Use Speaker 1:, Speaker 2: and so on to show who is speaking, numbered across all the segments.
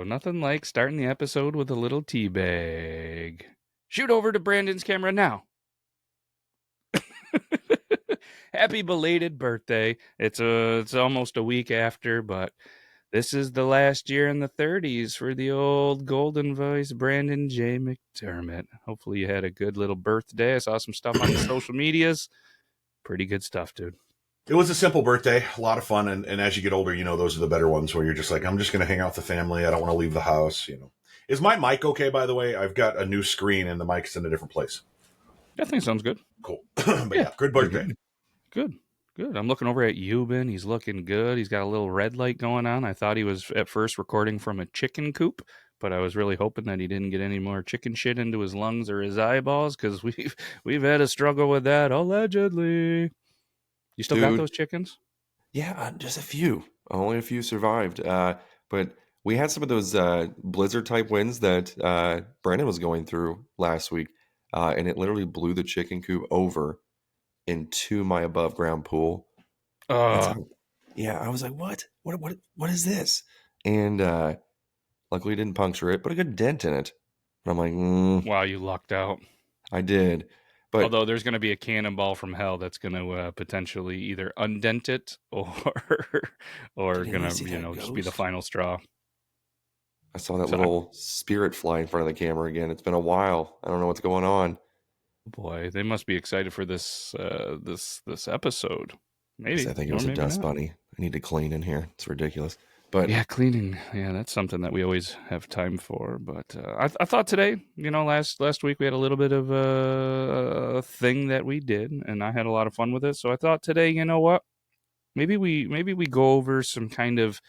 Speaker 1: Nothing like starting the episode with a little tea bag. Shoot over to Brandon's camera now. Happy belated birthday. It's almost a week after, but this is the last year in the 30s for the old golden voice Brandon J. McDermott. Hopefully you had a good little birthday. I saw some stuff on the social medias. Pretty good stuff, dude.
Speaker 2: It was a simple birthday, a lot of fun, and as you get older, those are the better ones where you're just like, I'm just going to hang out with the family. I don't want to leave the house. Is my mic okay? By the way, I've got a new screen and the mic's in a different place.
Speaker 1: I think sounds good.
Speaker 2: Cool, but yeah, good birthday.
Speaker 1: Good. I'm looking over at Euban. He's looking good. He's got a little red light going on. I thought he was at first recording from a chicken coop, but I was really hoping that he didn't get any more chicken shit into his lungs or his eyeballs because we've had a struggle with that allegedly. You still got those chickens?
Speaker 3: Yeah, just a few. Only a few survived. But we had some of those blizzard type winds that Brandon was going through last week, and it literally blew the chicken coop over into my above ground pool. Yeah, I was like, what is this? And luckily it didn't puncture it, but a good dent in it. And I'm like,
Speaker 1: wow, you lucked out.
Speaker 3: I did. But
Speaker 1: although there's going to be a cannonball from hell that's going to potentially either undent it or going to just be the final straw.
Speaker 3: I saw that little spirit fly in front of the camera again. It's been a while. I don't know what's going on.
Speaker 1: Boy, they must be excited for this episode. Maybe
Speaker 3: I think it was a dust bunny. I need to clean in here. It's ridiculous. But
Speaker 1: yeah, cleaning. Yeah, that's something that we always have time for. But I thought today, last week we had a little bit of a thing that we did, and I had a lot of fun with it. So I thought today, you know what? Maybe we go over some kind of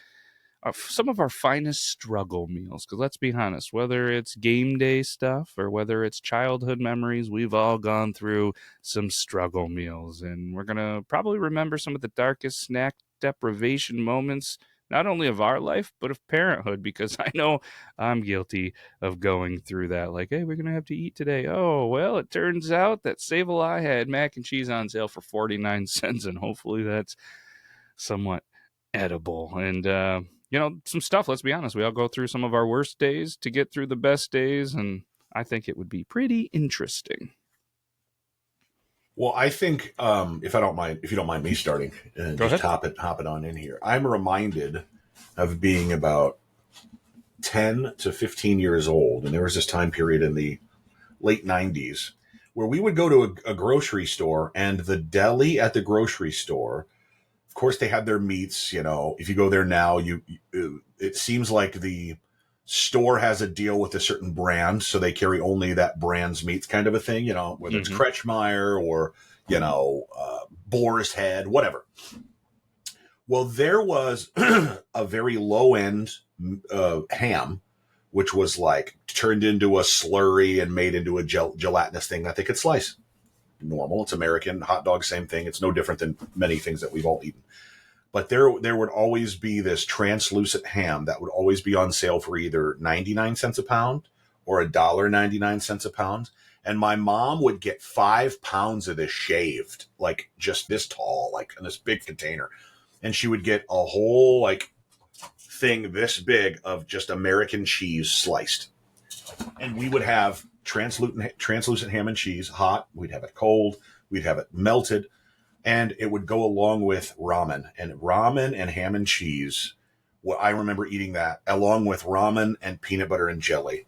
Speaker 1: some of our finest struggle meals. Because let's be honest, whether it's game day stuff or whether it's childhood memories, we've all gone through some struggle meals, and we're gonna probably remember some of the darkest snack deprivation moments, not only of our life, but of parenthood, because I know I'm guilty of going through that. Like, hey, we're going to have to eat today. Oh, well, it turns out that Save-A-Lot had mac and cheese on sale for 49 cents, and hopefully that's somewhat edible. And, some stuff, let's be honest, we all go through some of our worst days to get through the best days, and I think it would be pretty interesting.
Speaker 2: Well, I think if you don't mind me starting, just hop it on in here. I'm reminded of being about 10 to 15 years old, and there was this time period in the late 90s where we would go to a grocery store, and the deli at the grocery store, of course, they had their meats. If you go there now, it seems like the store has a deal with a certain brand, so they carry only that brand's meats, kind of a thing, whether it's Kretschmeyer or, Boar's Head, whatever. Well, there was a very low end ham, which was like turned into a slurry and made into a gelatinous thing that they could slice. Normal. It's American. Hot dog, same thing. It's no different than many things that we've all eaten. But there would always be this translucent ham that would always be on sale for either 99 cents a pound or $1.99 a pound. And my mom would get 5 pounds of this shaved, like just this tall, like in this big container. And she would get a whole like thing this big of just American cheese sliced. And we would have translucent ham and cheese hot. We'd have it cold. We'd have it melted. And it would go along with ramen and ham and cheese. Well, I remember eating that along with ramen and peanut butter and jelly.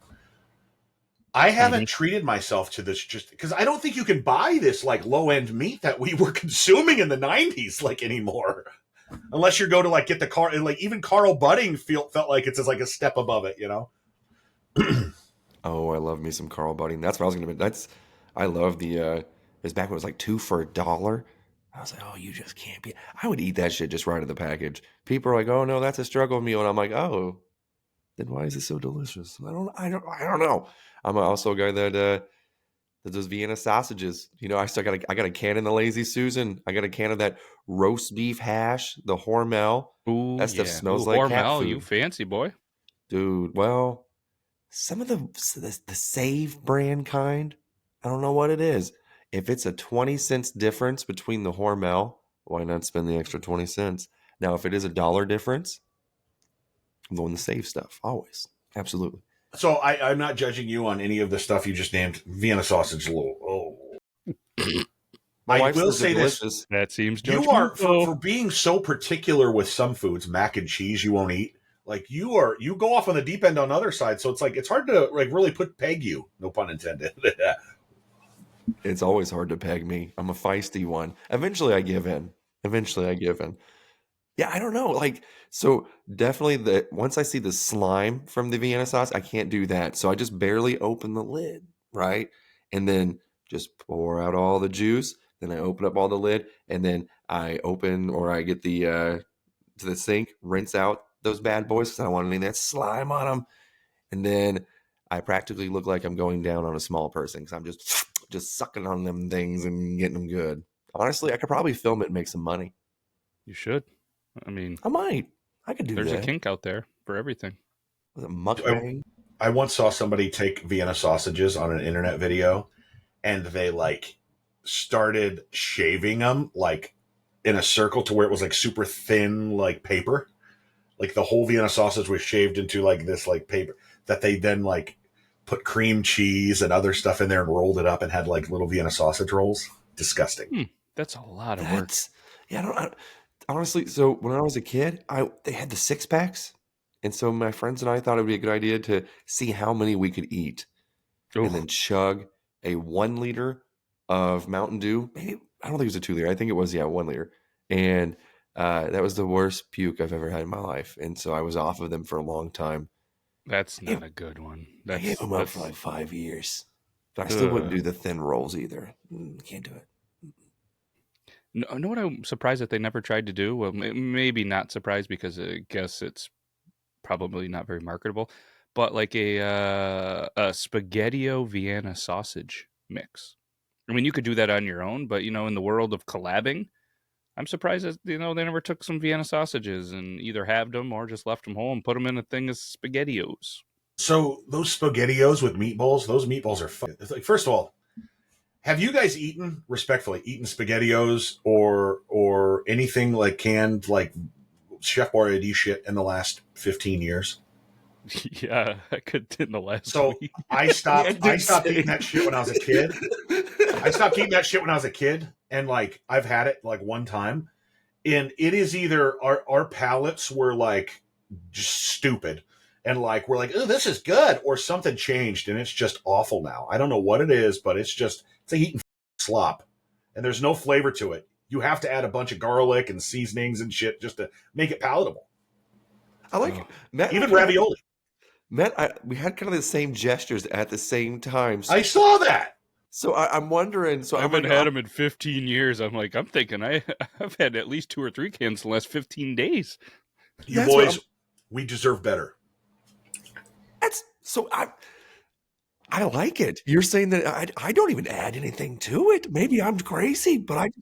Speaker 2: I haven't treated myself to this just because I don't think you can buy this like low end meat that we were consuming in the 90s like anymore. Unless you go to like get the car, and like even Carl Budding felt like it's just like a step above it,
Speaker 3: Oh, I love me some Carl Budding. That's what I was going to. I love the. His back when it was like $2 for $1. I was like, oh, you just can't be. I would eat that shit just right in the package. People are like, oh no, that's a struggle meal, and I'm like, oh, then why is it so delicious? I don't know. I'm also a guy that does Vienna sausages. I still got a can of the Lazy Susan. I got a can of that roast beef hash, the Hormel.
Speaker 1: Ooh,
Speaker 3: that stuff smells like
Speaker 1: Hormel,
Speaker 3: cat food.
Speaker 1: You fancy boy,
Speaker 3: dude. Well, some of the Save brand kind, I don't know what it is. If it's a 20 cents difference between the Hormel, why not spend the extra 20 cents? Now, if it is $1 difference, I'm going to Save stuff always. Absolutely.
Speaker 2: So I'm not judging you on any of the stuff you just named. Vienna sausage, a little. Oh.
Speaker 3: My
Speaker 2: I
Speaker 3: wife
Speaker 2: will
Speaker 3: says they're
Speaker 2: say this:
Speaker 3: delicious.
Speaker 1: That seems
Speaker 2: you are for
Speaker 1: judgmental.
Speaker 2: being so particular with some foods, mac and cheese you won't eat. Like you go off on the deep end on the other side, so it's like it's hard to like really peg you. No pun intended.
Speaker 3: It's always hard to peg me. I'm a feisty one. Eventually I give in. Yeah, I don't know. Like, so definitely once I see the slime from the Vienna sauce, I can't do that. So I just barely open the lid, right? And then just pour out all the juice. Then I open up all the lid, and then I open or I get the to the sink, rinse out those bad boys because I don't want any of that slime on them. And then I practically look like I'm going down on a small person because I'm just sucking on them things and getting them good. Honestly, I could probably film it and make some money.
Speaker 1: You should. I mean,
Speaker 3: I might. I could do
Speaker 1: there's a
Speaker 3: that.
Speaker 1: kink out there for everything.
Speaker 3: Was it
Speaker 2: I,
Speaker 3: mukbang?
Speaker 2: I once saw somebody take Vienna sausages on an internet video, and they like started shaving them like in a circle to where it was like super thin, like paper. Like the whole Vienna sausage was shaved into like this like paper that they then like put cream cheese and other stuff in there and rolled it up and had like little Vienna sausage rolls. Disgusting.
Speaker 1: That's a lot of work.
Speaker 3: That's yeah. Honestly. So when I was a kid, they had the 6-packs, and so my friends and I thought it would be a good idea to see how many we could eat, and then chug a 1 liter of Mountain Dew. Maybe I don't think it was a 2 liter. I think it was 1 liter, and that was the worst puke I've ever had in my life, and so I was off of them for a long time.
Speaker 1: That's not a good one.
Speaker 3: I gave them up for like 5 years, but I still wouldn't do the thin rolls either. Can't do it.
Speaker 1: Know what I'm surprised that they never tried to do? Well, maybe not surprised because I guess it's probably not very marketable, but like a spaghetti-o Vienna sausage mix. I mean, you could do that on your own, but in the world of collabing, I'm surprised that they never took some Vienna sausages and either halved them or just left them whole and put them in a thing as spaghettios.
Speaker 2: So those spaghettios with meatballs, those meatballs are fun. It's like, first of all, have you guys eaten spaghettios or anything like canned like Chef Boyardee shit in the last 15 years?
Speaker 1: Yeah, I could in the last
Speaker 2: So
Speaker 1: week.
Speaker 2: I stopped eating that shit when I was a kid. I stopped eating that shit when I was a kid, and like I've had it like one time, and it is either our palates were like just stupid, and like we're like, oh, this is good, or something changed, and it's just awful now. I don't know what it is, but it's like eating slop, and there's no flavor to it. You have to add a bunch of garlic and seasonings and shit just to make it palatable.
Speaker 3: I like Matt.
Speaker 2: Even ravioli.
Speaker 3: Matt, we had kind of the same gestures at the same time.
Speaker 2: I saw that.
Speaker 3: So I'm wondering. So
Speaker 1: I
Speaker 3: I'm
Speaker 1: haven't
Speaker 3: like,
Speaker 1: had them in 15 years. I'm thinking I've had at least 2 or 3 cans in the last 15 days.
Speaker 2: You boys, we deserve better.
Speaker 3: That's so I like it. You're saying that I don't even add anything to it. Maybe I'm crazy, but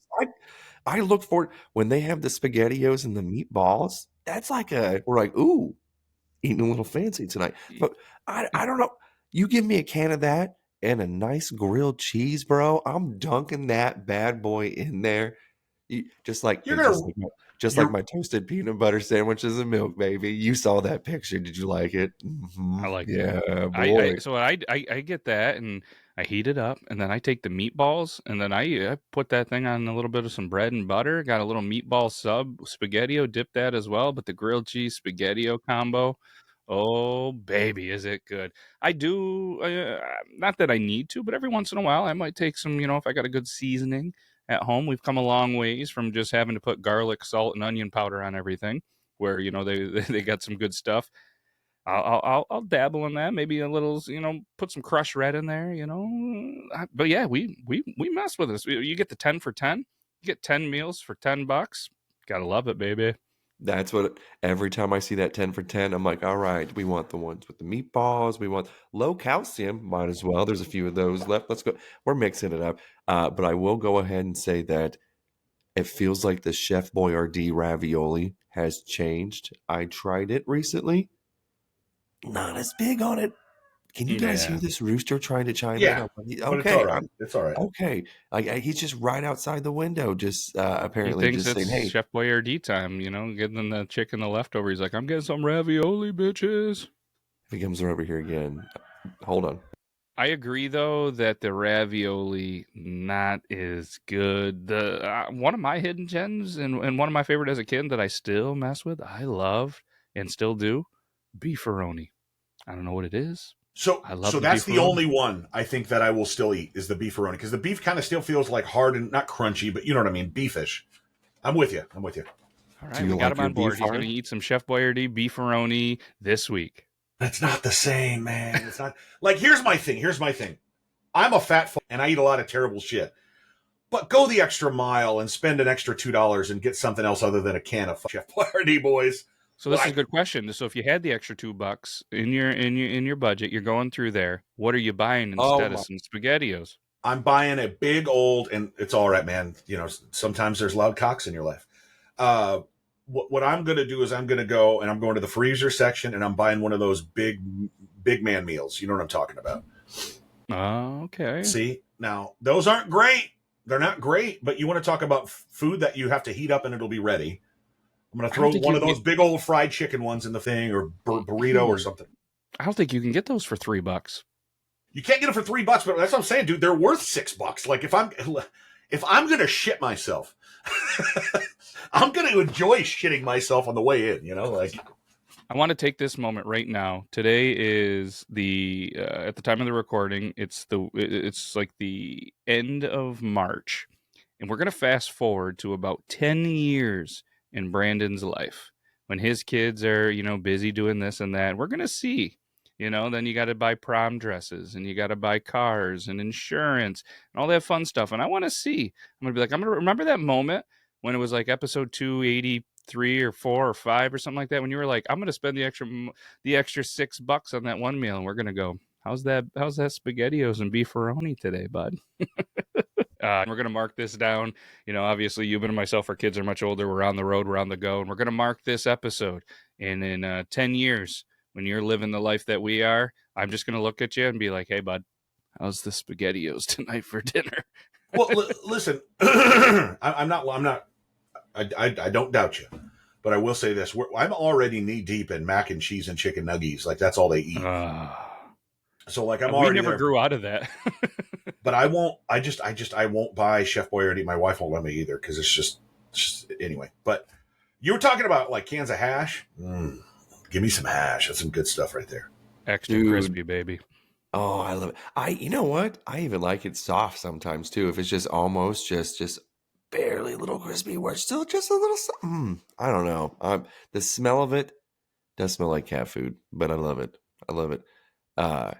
Speaker 3: I look forward when they have the SpaghettiOs and the meatballs. That's like we're like, ooh, eating a little fancy tonight. But I don't know. You give me a can of that and a nice grilled cheese, bro. I'm dunking that bad boy in there. Just like my toasted peanut butter sandwiches and milk, baby. You saw that picture. Did you like it? Mm-hmm.
Speaker 1: I like
Speaker 3: yeah,
Speaker 1: that.
Speaker 3: boy.
Speaker 1: So I get that and I heat it up and then I take the meatballs and then I put that thing on a little bit of some bread and butter. Got a little meatball sub spaghetti-o, dip that as well. But the grilled cheese spaghetti-o combo, oh baby, is it good? I do not that I need to, but every once in a while I might take some. If I got a good seasoning at home. We've come a long ways from just having to put garlic, salt, and onion powder on everything. Where they got some good stuff. I'll dabble in that. Maybe a little, put some crushed red in there. But yeah, we mess with this. You get the 10 for 10. You get 10 meals for $10. Gotta love it, baby.
Speaker 3: That's what every time I see that 10 for 10, I'm like, all right, we want the ones with the meatballs. We want low calcium. Might as well. There's a few of those left. Let's go. We're mixing it up. But I will go ahead and say that it feels like the Chef Boyardee ravioli has changed. I tried it recently. Not as big on it. Can you guys hear this rooster trying to chime in?
Speaker 2: Okay, it's all right.
Speaker 3: Okay, he's just right outside the window, just apparently
Speaker 1: he thinks
Speaker 3: just
Speaker 1: it's
Speaker 3: saying, "Hey,
Speaker 1: Chef Boyardee time." Getting the chicken the leftover. He's like, "I'm getting some ravioli, bitches."
Speaker 3: If he comes over here again, hold on.
Speaker 1: I agree though that the ravioli not as good. The one of my hidden gems and one of my favorite as a kid that I still mess with, I love and still do, beefaroni. I don't know what it is.
Speaker 2: So,
Speaker 1: I love
Speaker 2: so
Speaker 1: the
Speaker 2: that's the
Speaker 1: beefaroni.
Speaker 2: only one I think that I will still eat is the beefaroni because the beef kind of still feels like hard and not crunchy, but you know what I mean, beefish. I'm with you. I'm with you.
Speaker 1: All
Speaker 3: Do
Speaker 1: right,
Speaker 3: you
Speaker 1: we got
Speaker 3: like
Speaker 1: him
Speaker 3: your
Speaker 1: on
Speaker 3: beef
Speaker 1: board. He's going to
Speaker 3: hard?
Speaker 1: eat some Chef Boyardee beefaroni this week.
Speaker 2: That's not the same, man. It's not like here's my thing. Here's my thing. I'm a fat fuck and I eat a lot of terrible shit. But go the extra mile and spend an extra $2 and get something else other than a can of Chef Boyardee, boys.
Speaker 1: So this is a
Speaker 2: Like,
Speaker 1: good question. So if you had the extra $2 in your budget, you're going through there. What are you buying
Speaker 3: Oh
Speaker 1: instead of
Speaker 3: my!
Speaker 1: some SpaghettiOs?
Speaker 2: I'm buying a big old, and it's all right, man. You know, sometimes there's loud cocks in your life. Uh, what I'm going to do is I'm going to go and I'm going to the freezer section and I'm buying one of those big man meals. You know what I'm talking about?
Speaker 1: Oh, okay.
Speaker 2: See, now those aren't great. They're not great, but you want to talk about food that you have to heat up and it'll be ready. I'm going to
Speaker 1: I don't
Speaker 2: throw
Speaker 1: think
Speaker 2: one
Speaker 1: you
Speaker 2: of
Speaker 1: can get.
Speaker 2: those big old fried chicken ones in the thing or burrito or
Speaker 1: Hmm,
Speaker 2: something.
Speaker 1: I don't think you can get those for $3.
Speaker 2: You can't get them for $3, but that's what I'm saying, dude. They're worth $6. Like if I'm gonna shit myself, I'm gonna enjoy shitting myself on the way in. You know, like
Speaker 1: I want to take this moment right now. Today is the at the time of the recording. It's like the end of March, and we're gonna fast forward to about 10 years in Brandon's life when his kids are busy doing this and that. We're gonna see. Then you got to buy prom dresses and you got to buy cars and insurance and all that fun stuff. And I want to see. I'm gonna be like, I'm gonna remember that moment when it was like episode 283 or 4 or 5 or something like that when you were like, I'm gonna spend the extra $6 on that one meal, and we're gonna go, how's that spaghettios and beefaroni today, bud? We're gonna mark this down. Obviously you and myself, our kids are much older, we're on the road, we're on the go, and we're gonna mark this episode, and in 10 years when you're living the life that we are, I'm just gonna look at you and be like, hey bud, how's the spaghettios tonight for dinner?
Speaker 2: well, listen, I'm not. I don't doubt you, but I will say this: I'm already knee deep in mac and cheese and chicken nuggies. Like that's all they eat.
Speaker 1: uh,
Speaker 2: So like I'm
Speaker 1: we
Speaker 2: already
Speaker 1: never
Speaker 2: there.
Speaker 1: grew out of that.
Speaker 2: But I won't. I won't buy Chef Boyardee. My wife won't let me either because it's just anyway. But you were talking about like cans of hash. Give me some hash. That's some good stuff right there.
Speaker 1: Extra
Speaker 3: Dude,
Speaker 1: crispy, baby.
Speaker 3: oh, I love it. You know what? I even like it soft sometimes too. If it's just almost just barely a little crispy, where it's still just a little. I don't know. The smell of it does smell like cat food, but I love it. I love it. Uh,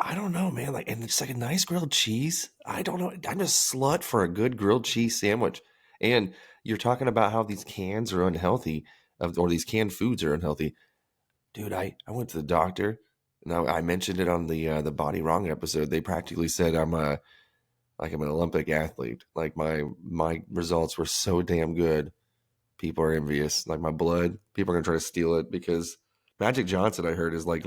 Speaker 3: I don't know, man. Like, and it's like a nice grilled cheese. I don't know. I'm a slut for a good grilled cheese sandwich. And you're talking about how these cans are unhealthy, or these canned foods are unhealthy. Dude, I went to the doctor, and I mentioned it on the Body Wrong episode. They practically said I'm an Olympic athlete. Like my results were so damn good. People are envious. Like my blood, people are gonna try to steal it because Magic Johnson, I heard, is like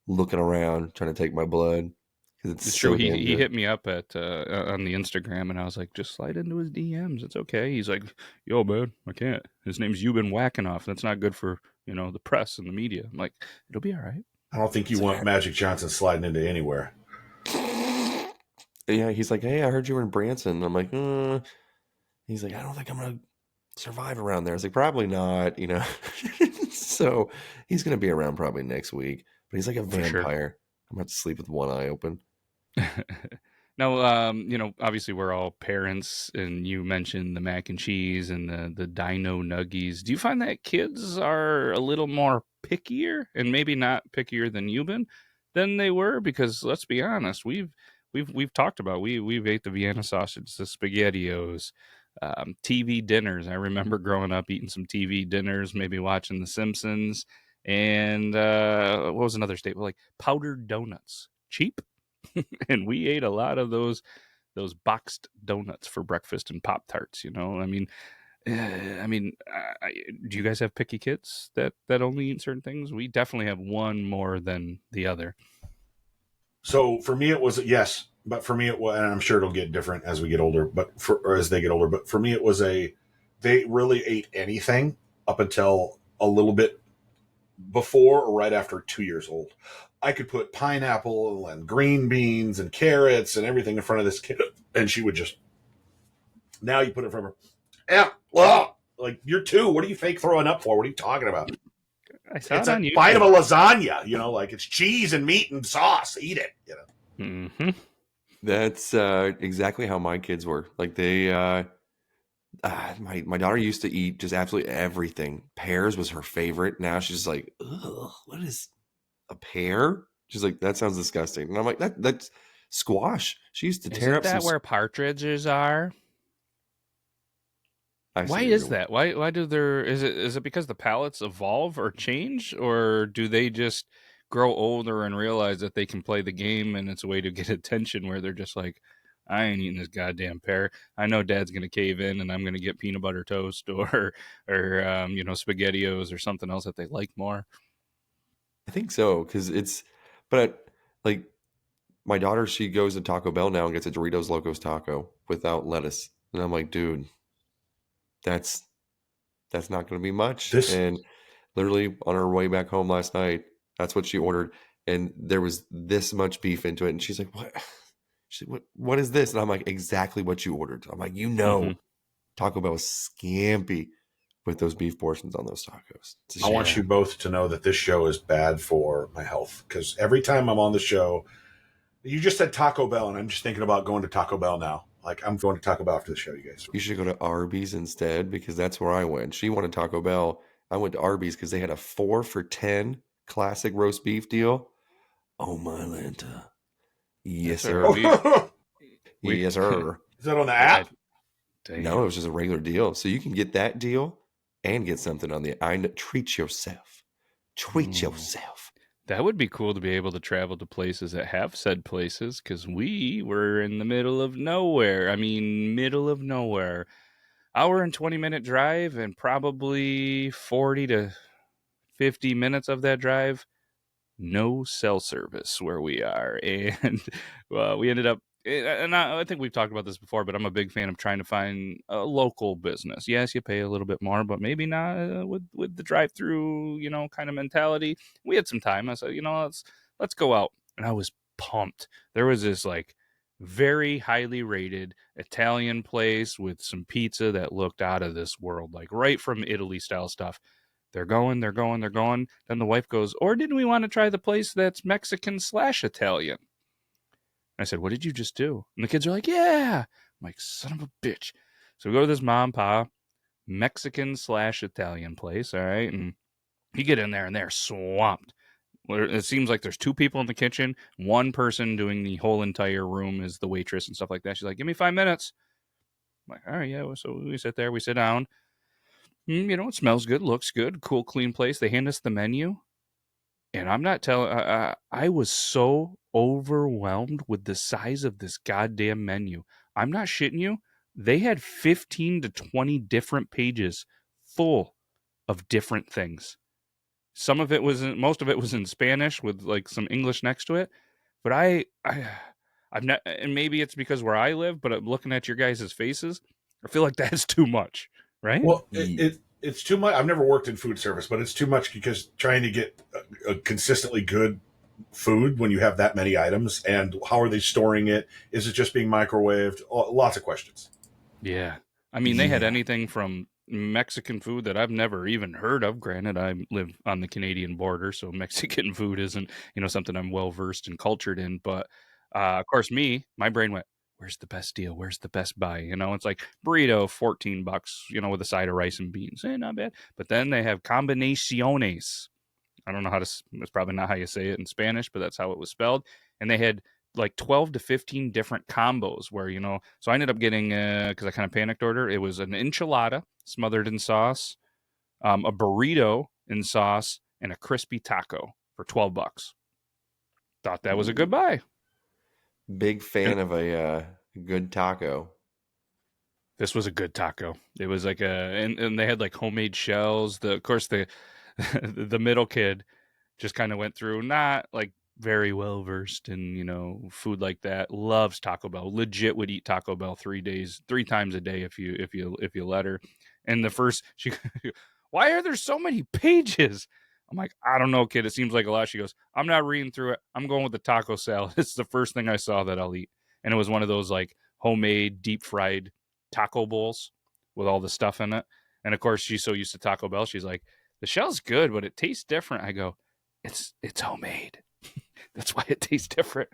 Speaker 3: looking around trying to take my blood because it's
Speaker 1: It's true.
Speaker 3: so
Speaker 1: He
Speaker 3: damn
Speaker 1: he
Speaker 3: good.
Speaker 1: hit me up at on the Instagram, and I was like, just slide into his DMs. It's okay. He's like, yo, man, I can't. His name's You've Whacking Off. That's not good for the press and the media. I'm like, it'll be all right.
Speaker 2: I don't think you
Speaker 3: It's
Speaker 2: want Magic Johnson sliding into anywhere.
Speaker 3: yeah, he's like, hey, I heard you were in Branson. I'm like, he's like, I don't think I'm gonna survive around there. I was like, probably not. So he's gonna be around probably next week. But he's like a
Speaker 1: For sure.
Speaker 3: vampire. I'm about to sleep with one eye open.
Speaker 1: Now, obviously we're all parents, and you mentioned the mac and cheese and the Dino Nuggies. Do you find that kids are a little more pickier, and maybe not pickier than you've been than they were? Because let's be honest, we've talked about we've ate the Vienna sausage, the SpaghettiOs, TV dinners. I remember growing up eating some TV dinners, maybe watching The Simpsons, and what was another staple, like powdered donuts, cheap. And we ate a lot of those boxed donuts for breakfast and Pop Tarts. Do you guys have picky kids that only eat certain things? We definitely have one more than the other.
Speaker 2: So for me, it was yes, but for me, it was, and I'm sure it'll get different as we get older, or as they get older. But for me, it was they really ate anything up until a little bit before or right after 2 years old. I could put pineapple and green beans and carrots and everything in front of this kid, and she would just. Now you put it from her. Yeah, well, like you're 2. What are you fake throwing up for? What are you talking about?
Speaker 1: I saw
Speaker 2: It's
Speaker 1: it
Speaker 2: a
Speaker 1: on
Speaker 2: bite of
Speaker 1: YouTube.
Speaker 2: a lasagna. Like it's cheese and meat and sauce. Eat it.
Speaker 1: Mm-hmm.
Speaker 3: That's exactly how my kids were. Like they, my daughter used to eat just absolutely everything. Pears was her favorite. Now she's like, ugh, what is a pear? She's like, that sounds disgusting. And I'm like, that's squash. She used to tear
Speaker 1: Isn't
Speaker 3: up some.
Speaker 1: that where partridges are?
Speaker 3: I see
Speaker 1: Why
Speaker 3: where you're
Speaker 1: is
Speaker 3: going.
Speaker 1: that? Why do there is it because the palates evolve or change, or do they just grow older and realize that they can play the game and it's a way to get attention where they're just like, I ain't eating this goddamn pear. I know Dad's gonna cave in and I'm gonna get peanut butter toast or SpaghettiOs or something else that they like more.
Speaker 3: I think so because but like my daughter, she goes to Taco Bell now and gets a Doritos Locos taco without lettuce, and I'm like, dude, that's not going to be much.
Speaker 2: This
Speaker 3: And literally on her way back home last night, that's what she ordered, and there was this much beef into it, and she's like, what? She's like, what is this? And I'm like, exactly what you ordered. I'm like,
Speaker 1: Mm-hmm.
Speaker 3: Taco Bell is scampy with those beef portions on those tacos. It's a
Speaker 2: I
Speaker 3: shame.
Speaker 2: want
Speaker 1: Yeah.
Speaker 2: you both to know that this show is bad for my health because every time I'm on the show, you just said Taco Bell, and I'm just thinking about going to Taco Bell now. Like I'm going to Taco Bell after the show, you guys.
Speaker 3: You should go to Arby's instead because that's where I went. She wanted Taco Bell. I went to Arby's because they had a 4 for $10 classic roast beef deal. Oh my Lanta. Yes,
Speaker 1: That's our
Speaker 3: sir.
Speaker 1: we
Speaker 3: Yes, sir.
Speaker 2: Is that on the
Speaker 1: I
Speaker 2: app?
Speaker 3: No, it
Speaker 1: damn.
Speaker 3: was just a regular deal. So you can get that deal and get something on the treat yourself. Treat
Speaker 1: Ooh.
Speaker 3: yourself.
Speaker 1: That would be cool to be able to travel to places that have said places because we were in the middle of nowhere. I mean, middle of nowhere. Hour and 20-minute drive, and probably 40 to 50 minutes of that drive no cell service where we are. And we ended up, and I think we've talked about this before, but I'm a big fan of trying to find a local business. Yes, you pay a little bit more, but maybe not with the drive through, kind of mentality. We had some time. I said, let's go out. And I was pumped. There was this like very highly rated Italian place with some pizza that looked out of this world, like right from Italy style stuff. They're going, they're going, they're going. Then the wife goes, or didn't we want to try the place that's Mexican/Italian? I said, what did you just do? And the kids are like, yeah. I'm like, son of a bitch. So we go to this mom and pa Mexican/Italian place. All right. And you get in there and they're swamped. It seems like there's 2 people in the kitchen. One person doing the whole entire room is the waitress and stuff like that. She's like, give me 5 minutes. I'm like, all right, yeah. So we sit there, we sit down. It smells good, looks good, cool, clean place. They hand us the menu, and I'm not telling. I was so overwhelmed with the size of this goddamn menu. I'm not shitting you. They had 15 to 20 different pages full of different things. Most of it was in Spanish with like some English next to it. But I've not, and maybe it's because where I live. But I'm looking at your guys' faces. I feel like that's too much, right?
Speaker 2: Well,
Speaker 3: Yeah.
Speaker 2: it's too much. I've never worked in food service, but it's too much because trying to get a consistently good food when you have that many items, and how are they storing it? Is it just being microwaved? Lots of questions.
Speaker 1: Yeah. I mean, they had
Speaker 3: Yeah.
Speaker 1: anything from Mexican food that I've never even heard of. Granted, I live on the Canadian border, so Mexican food isn't, something I'm well versed and cultured in. But of course, my brain went, "Where's the best deal? Where's the best buy?" It's like burrito, $14, with a side of rice and beans. Not bad. But then they have combinaciones. I don't know how to. It's probably not how you say it in Spanish, but that's how it was spelled. And they had like 12 to 15 different combos where so I ended up getting because I kind of panicked order. It was an enchilada smothered in sauce, a burrito in sauce, and a crispy taco for $12. Thought that was a good
Speaker 3: Ooh.
Speaker 1: buy.
Speaker 3: Big
Speaker 2: And
Speaker 3: fan of a good taco.
Speaker 1: This was a good taco. It was like and they had like homemade shells. Of course the middle kid just kind of went through, not like very well versed in food like that. Loves Taco Bell. Legit would eat Taco Bell 3 times a day if you let her. And the first she, why are there so many pages? I'm like, I don't know, kid. It seems like a lot. She goes, I'm not reading through it. I'm going with the taco salad. It's the first thing I saw that I'll eat. And it was one of those like homemade, deep fried taco bowls with all the stuff in it. And of course, she's so used to Taco Bell. She's like, the shell's good, but it tastes different. I go, it's homemade. That's why it tastes different.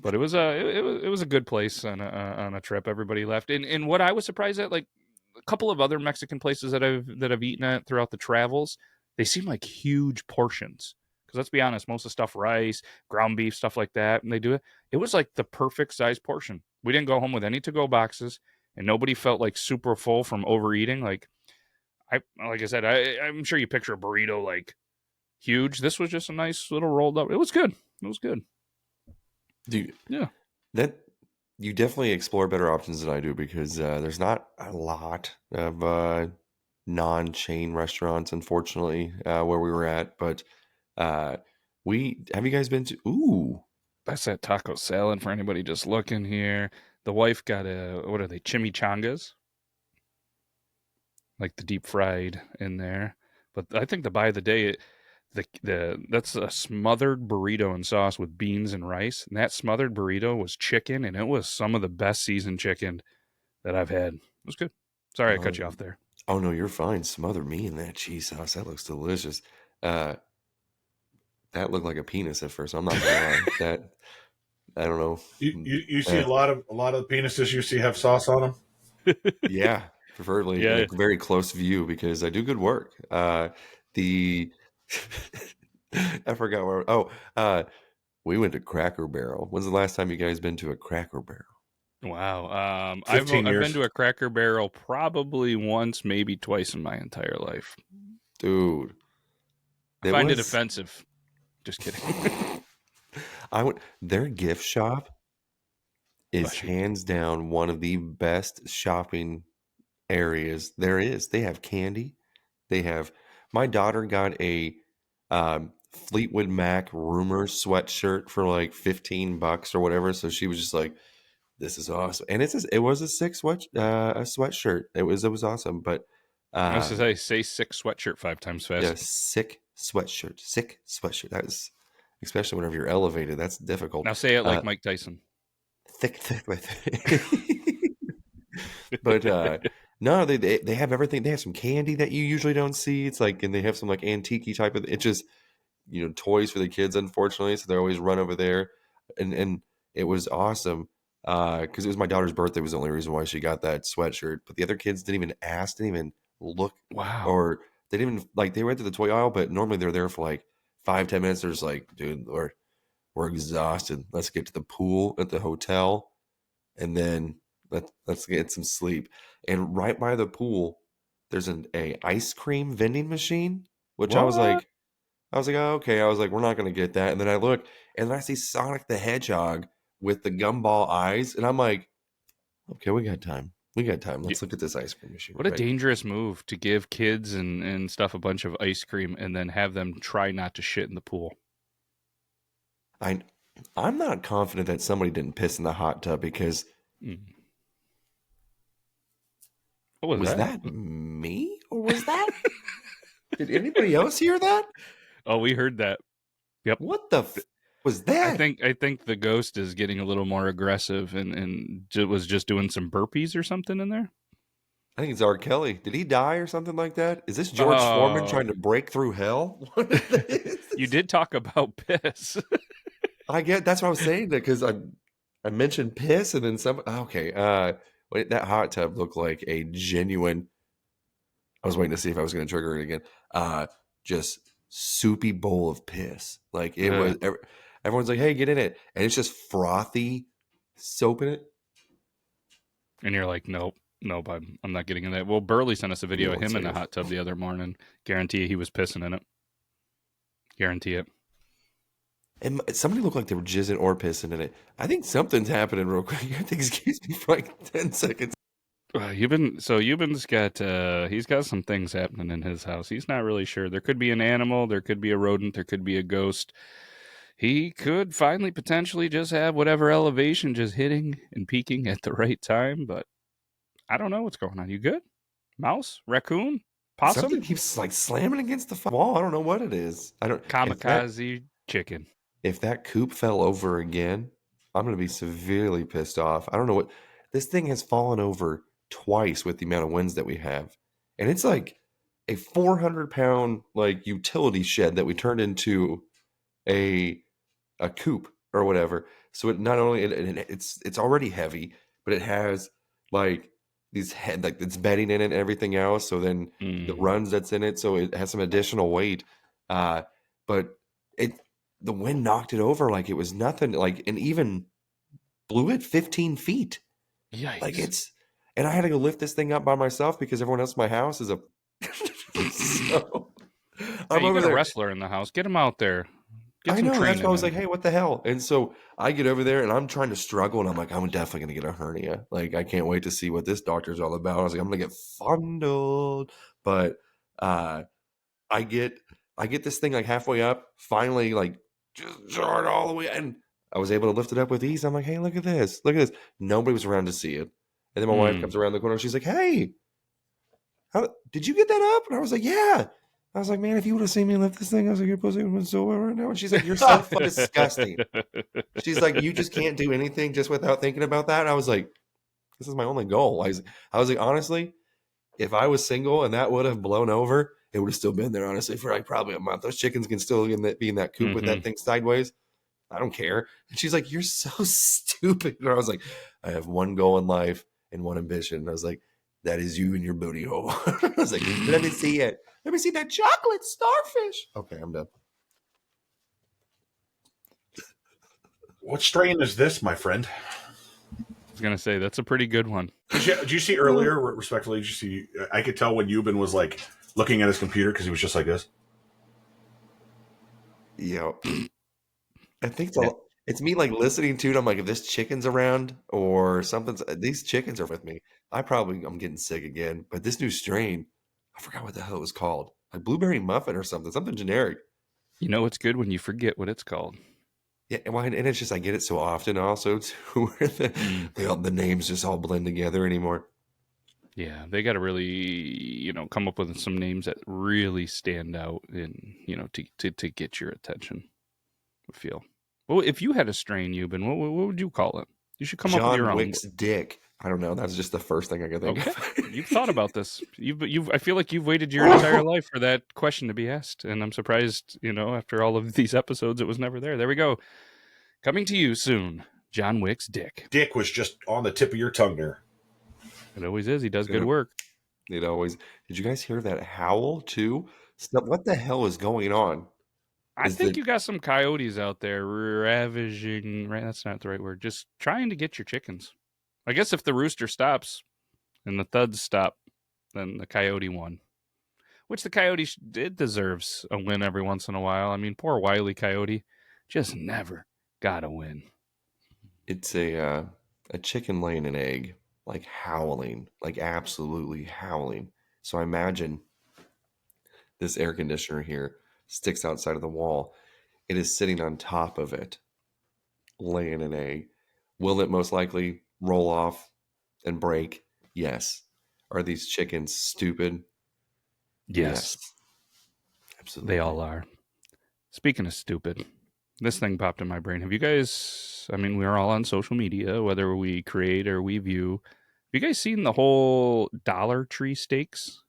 Speaker 1: But it was a good place on a trip. Everybody left. And what I was surprised at, like a couple of other Mexican places that I've eaten at throughout the travels, they seem like huge portions. Because let's be honest, most of the stuff, rice, ground beef, stuff like that, and they do it. It was like the perfect size portion. We didn't go home with any to-go boxes, and nobody felt like super full from overeating. Like I said, I'm sure you picture a burrito like huge. This was just a nice little rolled up. It was good. It was good.
Speaker 3: Dude,
Speaker 1: Yeah.
Speaker 3: that you definitely explore better options than I do because there's not a lot of non-chain restaurants, unfortunately, where we were at. But we have you guys been to? Ooh,
Speaker 1: That's that taco salad for anybody just looking here. The wife got what are they, chimichangas? Like the deep fried in there. But I think the buy of the day, that's a smothered burrito and sauce with beans and rice. And that smothered burrito was chicken, and it was some of the best seasoned chicken that I've had. It was good. Sorry I cut you off there.
Speaker 3: Oh no, you're fine. Smother me in that cheese sauce. That looks delicious. That looked like a penis at first. I'm not gonna lie. That I don't know.
Speaker 2: You see a lot of penises you see have sauce on them.
Speaker 3: Yeah, preferably in
Speaker 1: Yeah.
Speaker 3: a very close view because I do good work. The I forgot where. We went to Cracker Barrel. When's the last time you guys been to a Cracker Barrel?
Speaker 1: Wow. I've
Speaker 2: 15
Speaker 1: been
Speaker 2: years.
Speaker 1: to a Cracker Barrel probably once, maybe twice in my entire life.
Speaker 3: Dude,
Speaker 1: I find it offensive. Just kidding.
Speaker 3: Their gift shop is hands down one of the best shopping areas there is. They have candy. They have. My daughter got a Fleetwood Mac Rumor sweatshirt for like $15 or whatever. So she was just like, "This is awesome," and it was a a sweatshirt. It was awesome, but
Speaker 1: I was to say sick sweatshirt 5 times fast.
Speaker 3: yeah, sick sweatshirt. That is especially whenever you're elevated. That's difficult.
Speaker 1: Now say it like Mike Tyson.
Speaker 3: Thick. But no, they have everything. They have some candy that you usually don't see. It's like, and they have some like antique type of. It's just toys for the kids, unfortunately. So they always run over there, and it was awesome because it was my daughter's birthday. Was the only reason why she got that sweatshirt. But the other kids didn't even ask, didn't even look,
Speaker 1: Wow.
Speaker 3: or they didn't even like. They went to the toy aisle, but normally they're there for like 5-10 minutes. They're just like, dude, we're exhausted. Let's get to the pool at the hotel, and then let's get some sleep. And right by the pool, there's a ice cream vending machine, which
Speaker 1: What?
Speaker 3: I was like, oh, okay. I was like, we're not gonna get that. And then I look, and then I see Sonic the Hedgehog with the gumball eyes, and I'm like, okay, we got time. Let's look at this ice cream machine.
Speaker 1: What a dangerous move to give kids and stuff a bunch of ice cream and then have them try not to shit in the pool.
Speaker 3: I'm not confident that somebody didn't piss in the hot tub because
Speaker 1: what was
Speaker 3: that me or was that did anybody else hear that?
Speaker 1: Oh, we heard that. Yep.
Speaker 3: What the was that?
Speaker 1: I think the ghost is getting a little more aggressive and was just doing some burpees or something in there.
Speaker 3: I think it's R. Kelly. Did he die or something like that? Is this George Foreman trying to break through hell? What is this?
Speaker 1: You did talk about piss.
Speaker 3: I get that's what I was saying because I mentioned piss and then some. Okay, wait, that hot tub looked like a genuine. I was waiting to see if I was going to trigger it again. Just soupy bowl of piss. Like it was. Everyone's like, "Hey, get in it," and it's just frothy soap in it.
Speaker 1: And you're like, nope, I'm not getting in that. Well, Burley sent us a video of him in the hot tub the other morning. Guarantee you he was pissing in it. Guarantee it.
Speaker 3: And somebody looked like they were jizzing or pissing in it. I think something's happening real quick. Excuse me for like 10 seconds.
Speaker 1: Euban's got he's got some things happening in his house. He's not really sure. There could be an animal, there could be a rodent, there could be a ghost. He could finally potentially just have whatever elevation just hitting and peaking at the right time, but I don't know what's going on. You good? Mouse? Raccoon? Possum?
Speaker 3: Something keeps like slamming against the wall. I don't know what it is. I don't.
Speaker 1: Kamikaze chicken.
Speaker 3: If that coop fell over again, I'm going to be severely pissed off. I don't know what this thing has fallen over twice with the amount of winds that we have, and it's like a 400-pound like utility shed that we turned into a coop or whatever. So it not only it's already heavy, but it has like these head like it's bedding in it and everything else. So then the runs that's in it, so it has some additional weight. But it the wind knocked it over like it was nothing. Like and even blew it 15 feet. Like
Speaker 1: Yikes.
Speaker 3: it's and I had to go lift this thing up by myself because everyone else in my house is a so
Speaker 1: Hey,
Speaker 3: I'm
Speaker 1: you
Speaker 3: over
Speaker 1: got a
Speaker 3: there.
Speaker 1: wrestler in the house. Get him out there. Get
Speaker 3: I
Speaker 1: some
Speaker 3: know. That's why I
Speaker 1: training
Speaker 3: was like,
Speaker 1: in.
Speaker 3: hey, what the hell? And so I get over there and I'm trying to struggle and I'm like, I'm definitely going to get a hernia. Like, I can't wait to see what this doctor's all about. I was like, I'm going to get fondled. But uh, I get this thing like halfway up, finally, like, just jarred all the way. And I was able to lift it up with ease. I'm like, hey, look at this. Look at this. Nobody was around to see it. And then my wife comes around the corner. She's like, hey, how did you get that up? And I was like, yeah. I was like, man, if you would have seen me lift this thing, I was like, your pussy would have been so wet right now. And she's like, you're so fucking disgusting. She's like, you just can't do anything just without thinking about that. And I was like, this is my only goal. I was like, honestly, if I was single and that would have blown over, it would have still been there, honestly, for like probably a month. Those chickens can still be in that coop with that thing sideways. I don't care. And she's like, you're so stupid. And I was like, I have one goal in life and one ambition. And I was like, that is you and your booty hole. I was like, let me see it. Let me see that chocolate starfish. Okay, I'm done.
Speaker 2: What strain is this, my friend?
Speaker 1: I was gonna say that's a pretty good one.
Speaker 2: Did you see earlier, respectfully, did you see, I could tell when Euban was like looking at his computer because he was just like this.
Speaker 3: Yeah. I think it's me like listening to it. I'm like, if this chicken's around or something's, these chickens are with me. I'm getting sick again. But this new strain, I forgot what the hell it was called. Like blueberry muffin or something generic.
Speaker 1: You know it's good when you forget what it's called.
Speaker 3: Yeah, and it's just I get it so often also too, where the names just all blend together anymore.
Speaker 1: Yeah, they got to really, come up with some names that really stand out and, to get your attention. I feel. Well, if you had a strain, Euban, what would you call it? You should come up with your
Speaker 3: John
Speaker 1: own.
Speaker 3: Wick's dick. I don't know. That's just the first thing I could think
Speaker 1: Okay,
Speaker 3: of.
Speaker 1: you've thought about this. You've. I feel like you've waited your entire life for that question to be asked, and I'm surprised. After all of these episodes, it was never there. There we go. Coming to you soon, John Wick's dick.
Speaker 2: Dick was just on the tip of your tongue there.
Speaker 1: It always is. He does good work.
Speaker 3: It always. Did you guys hear that howl too? What the hell is going on?
Speaker 1: I think you got some coyotes out there ravaging. Right, that's not the right word. Just trying to get your chickens. I guess if the rooster stops and the thuds stop, then the coyote won. Which the coyote deserves a win every once in a while. I mean, poor Wile E. Coyote just never got a win.
Speaker 3: It's a chicken laying an egg, like howling, like absolutely howling. So I imagine this air conditioner here sticks outside of the wall. It is sitting on top of it, laying an egg. Will it most likely roll off and break? Yes. Are these chickens stupid?
Speaker 1: Yes.
Speaker 3: Absolutely.
Speaker 1: They all are. Speaking of stupid, this thing popped in my brain. Have you guys, we're all on social media, whether we create or we view. Have you guys seen the whole Dollar Tree steaks?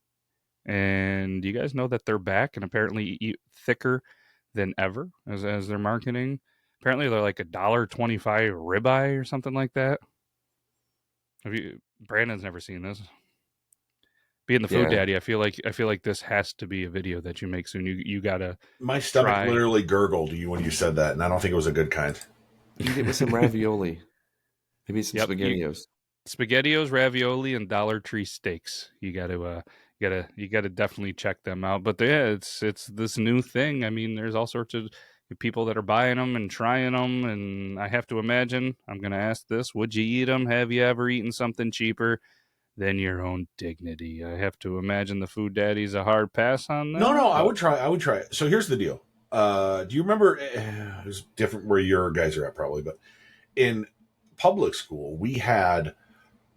Speaker 1: And you guys know that they're back and apparently thicker than ever as they're marketing. Apparently they're like $1.25 ribeye or something like that. Brandon's never seen this. Being the food daddy, I feel like this has to be a video that you make soon. You gotta.
Speaker 2: My stomach literally gurgled when you said that, and I don't think it was a good kind.
Speaker 3: Eat it with some ravioli, maybe some SpaghettiOs.
Speaker 1: SpaghettiOs, ravioli, and Dollar Tree steaks. You gotta definitely check them out. But yeah, it's this new thing. I mean, there's all sorts of people that are buying them and trying them, and I have to imagine. I'm gonna ask this: would you eat them? Have you ever eaten something cheaper than your own dignity? I have to imagine the food daddy's a hard pass on that.
Speaker 2: No, I would try it. So here's the deal. Do you remember? It's different where your guys are at probably, but in public school we had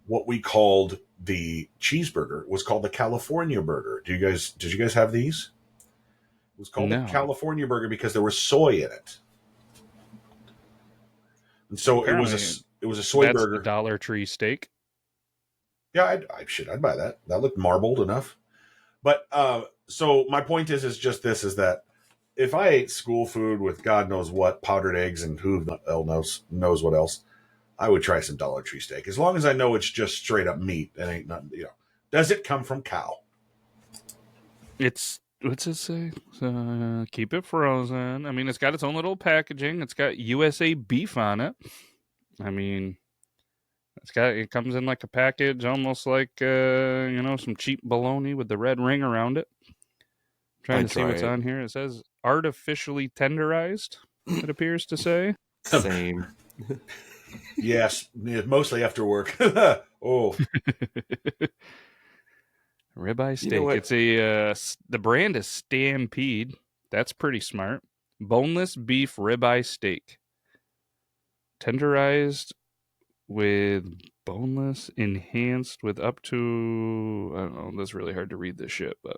Speaker 2: what we called the cheeseburger was called the California burger. Did you guys have these? It was called the
Speaker 1: No.
Speaker 2: California burger because there was soy in it. And so
Speaker 1: Apparently,
Speaker 2: it was a soy
Speaker 1: that's a
Speaker 2: burger.
Speaker 1: Dollar Tree steak.
Speaker 2: Yeah, I'd buy that. That looked marbled enough. But so my point is just this: is that if I ate school food with God knows what powdered eggs and who the hell knows what else, I would try some Dollar Tree steak as long as I know it's just straight up meat and ain't nothing. Does it come from cow?
Speaker 1: It's what's it say? Keep it frozen. I mean, it's got its own little packaging. It's got USA beef on it. I mean, it comes in like a package, almost like some cheap bologna with the red ring around it. Trying to
Speaker 3: I'd
Speaker 1: see
Speaker 3: try
Speaker 1: what's
Speaker 3: it.
Speaker 1: on here. It says artificially tenderized. It appears to say
Speaker 3: Same.
Speaker 2: Yes, mostly after work. Oh,
Speaker 1: ribeye
Speaker 3: You know
Speaker 1: steak.
Speaker 3: what?
Speaker 1: It's the brand is Stampede. That's pretty smart. Boneless beef ribeye steak, tenderized with boneless, enhanced with up to I don't know. That's really hard to read this shit, but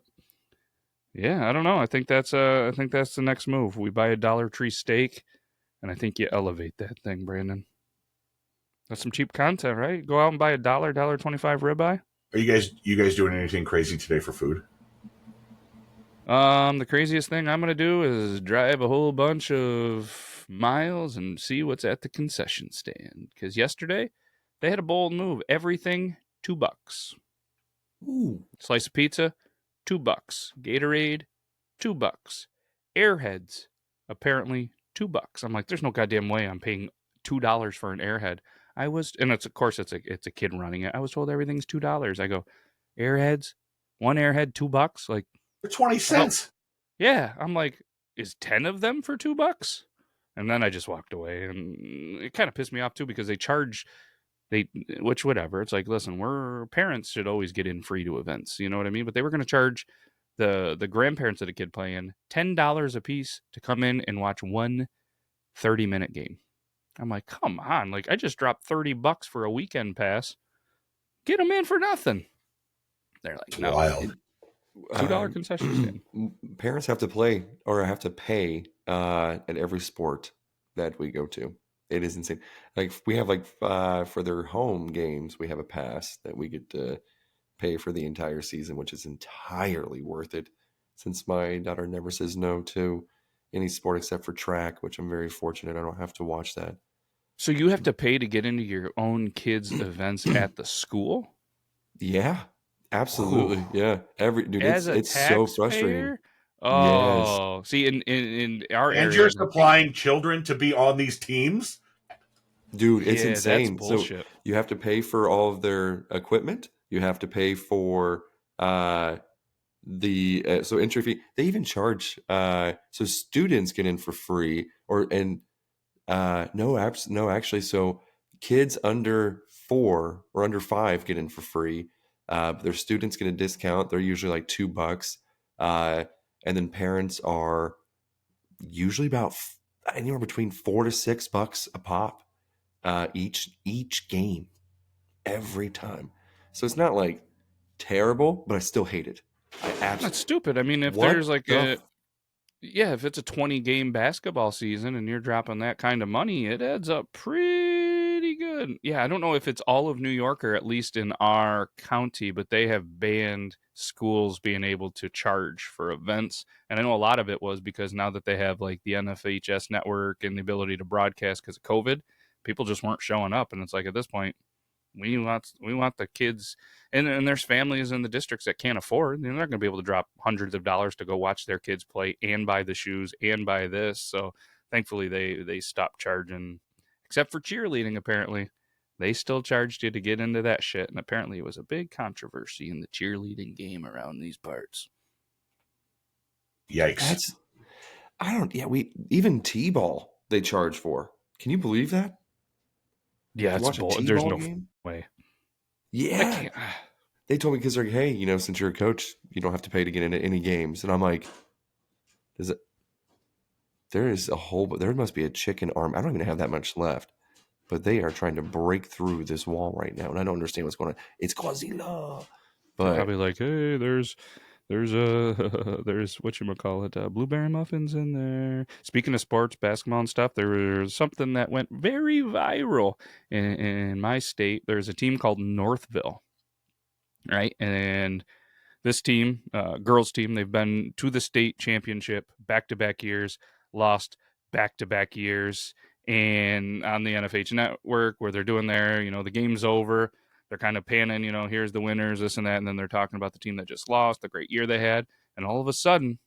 Speaker 1: yeah, I don't know. I think that's the next move. We buy a Dollar Tree steak, and I think you elevate that thing, Brandon. That's some cheap content, right? Go out and buy a dollar 25 ribeye.
Speaker 2: are you guys doing anything crazy today for food?
Speaker 1: The craziest thing I'm gonna do is drive a whole bunch of miles and see what's at the concession stand. Because yesterday they had a bold move. Everything $2.
Speaker 3: Ooh,
Speaker 1: Slice of pizza, $2. Gatorade, $2. Airheads, apparently $2. I'm like, there's no goddamn way I'm paying $2 for an Airhead. And it's of course it's a kid running it. I was told everything's $2. I go, Airheads, one Airhead, $2. Like,
Speaker 2: For 20
Speaker 1: I don't.
Speaker 2: cents.
Speaker 1: Yeah, I'm like, is 10 of them for $2? And then I just walked away, and it kind of pissed me off too because they which whatever. It's like, listen, we're parents should always get in free to events, you know what I mean? But they were going to charge the grandparents of the kid playing $10 a piece to come in and watch one 30-minute game. I'm like, come on, like I just dropped $30 for a weekend pass. Get them in for nothing. They're like,
Speaker 2: It's
Speaker 1: no,
Speaker 2: wild.
Speaker 1: $2 concession stand.
Speaker 3: parents have to play or have to pay at every sport that we go to. It is insane. Like we have for their home games, we have a pass that we get to pay for the entire season, which is entirely worth it. Since my daughter never says no to any sport except for track, which I'm very fortunate I don't have to watch that.
Speaker 1: So you have to pay to get into your own kids' events at the school?
Speaker 3: Yeah, absolutely.
Speaker 2: Whew.
Speaker 3: Yeah, every dude,
Speaker 1: As a
Speaker 3: it's so frustrating.
Speaker 1: taxpayer?
Speaker 3: Yes,
Speaker 1: Oh, see, in our
Speaker 2: And you're
Speaker 1: area,
Speaker 2: supplying children to be on these teams?
Speaker 3: dude, it's
Speaker 1: yeah, that's
Speaker 3: insane. So
Speaker 1: bullshit.
Speaker 3: you have to pay for all of their equipment. You have to pay for the so entry fee. They even charge so students get in for free no actually, so kids under 4 or under 5 get in for free. But their students get a discount. They're usually like $2. And then parents are usually about anywhere between $4 to $6 a pop each game every time. So it's not like terrible, but I still hate it. I
Speaker 1: That's
Speaker 3: absolutely
Speaker 1: stupid. I mean, if
Speaker 3: what
Speaker 1: there's like
Speaker 3: the
Speaker 1: if it's a 20 game basketball season and you're dropping that kind of money, it adds up pretty good. Yeah, I don't know if it's all of New York or at least in our county, but they have banned schools being able to charge for events. And I know a lot of it was because now that they have like the NFHS network and the ability to broadcast because of COVID, people just weren't showing up. And it's like at this point, we want the kids, and there's families in the districts that can't afford. They're not going to be able to drop hundreds of dollars to go watch their kids play and buy the shoes and buy this. So thankfully they stopped charging, except for cheerleading. Apparently, they still charged you to get into that shit, and apparently it was a big controversy in the cheerleading game around these parts.
Speaker 2: Yikes.
Speaker 3: that's I don't yeah, we even T-ball they charge for. Can you believe that?
Speaker 1: Yeah,
Speaker 3: To
Speaker 1: it's
Speaker 3: watch a
Speaker 1: bull. There's
Speaker 3: T-ball
Speaker 1: no
Speaker 3: game?
Speaker 1: way. I
Speaker 3: Yeah.
Speaker 1: can't.
Speaker 3: They told me because they're like, hey, since you're a coach, you don't have to pay to get into any games. And I'm like, does it there must be a chicken arm. I don't even have that much left. but they are trying to break through this wall right now, and I don't understand what's going on. It's Godzilla,
Speaker 1: They're
Speaker 3: but
Speaker 1: probably like, hey, there's there's whatchamacallit, blueberry muffins in there. Speaking of sports, basketball and stuff, there was something that went very viral in my state. There's a team called Northville, right? And this team, girls team, they've been to the state championship back to back years, lost back to back years, and on the NFH network where they're doing their, the game's over. They're kind of panning, here's the winners, this and that, and then they're talking about the team that just lost, the great year they had, and all of a sudden,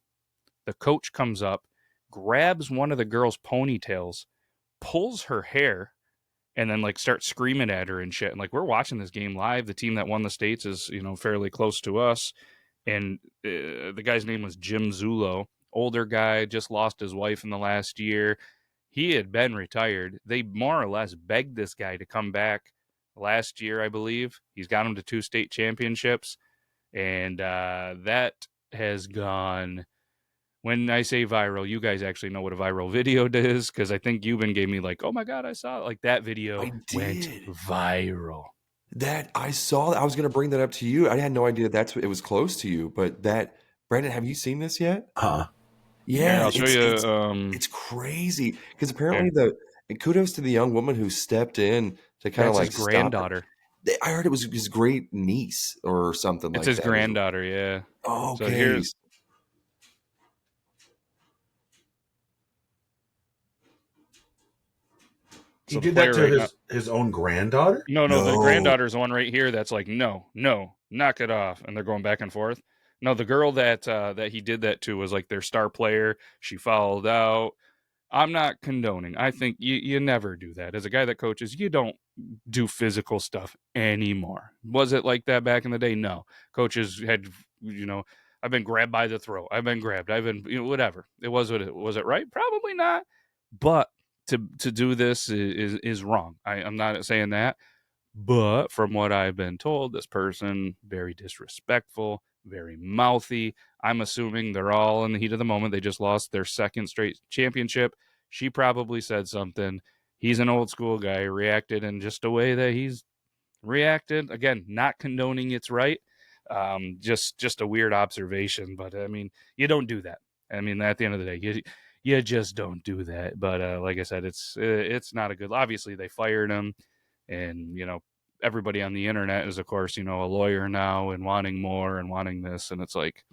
Speaker 1: the coach comes up, grabs one of the girls' ponytails, pulls her hair, and then like start screaming at her and shit. And like we're watching this game live. The team that won the states is fairly close to us, and the guy's name was Jim Zulo. Older guy, just lost his wife in the last year. He had been retired. They more or less begged this guy to come back last year, I believe. He's got him to 2 state championships, and that has gone. When I say viral, you guys actually know what a viral video is, because I think Euban gave me like, oh my God, I saw it. Like that video
Speaker 3: I
Speaker 1: went
Speaker 3: did.
Speaker 1: viral.
Speaker 3: That I saw. I was going to bring that up to you. I had no idea it was close to you, but Brandon, have you seen this yet?
Speaker 2: Huh.
Speaker 1: Here,
Speaker 3: Yeah,
Speaker 1: I'll show you.
Speaker 3: it's crazy because
Speaker 1: Here,
Speaker 3: apparently and kudos to the young woman who stepped in to kind of
Speaker 1: that's his
Speaker 3: like stop it.
Speaker 1: granddaughter.
Speaker 3: I heard it was his great niece or something
Speaker 1: It's
Speaker 3: like
Speaker 1: his
Speaker 3: that.
Speaker 1: granddaughter, yeah. So
Speaker 3: Okay.
Speaker 1: here's
Speaker 2: He
Speaker 1: the
Speaker 2: did that
Speaker 1: player
Speaker 2: to
Speaker 1: right now.
Speaker 2: his own granddaughter?
Speaker 1: No, the
Speaker 3: No.
Speaker 1: granddaughter's the one right here that's like, no, knock it off, and they're going back and forth. No, the girl that he did that to was like their star player. She fouled out. I'm not condoning. I think you never do that. As a guy that coaches, you don't do physical stuff anymore. Was it like that back in the day? No. Coaches had, I've been grabbed by the throat. I've been grabbed. I've been, whatever. It was what it was. It right? Probably not. But to do this is wrong. I'm not saying that. But from what I've been told, this person very disrespectful, very mouthy. I'm assuming they're all in the heat of the moment. They just lost their second straight championship. She probably said something. He's an old school guy, reacted in just a way that he's reacted. Again, not condoning it's right. Just a weird observation. But I mean, you don't do that. I mean, at the end of the day, you just don't do that. But like I said, it's not a good. Obviously, they fired him, and everybody on the internet is, of course, a lawyer now and wanting more and wanting this, and it's like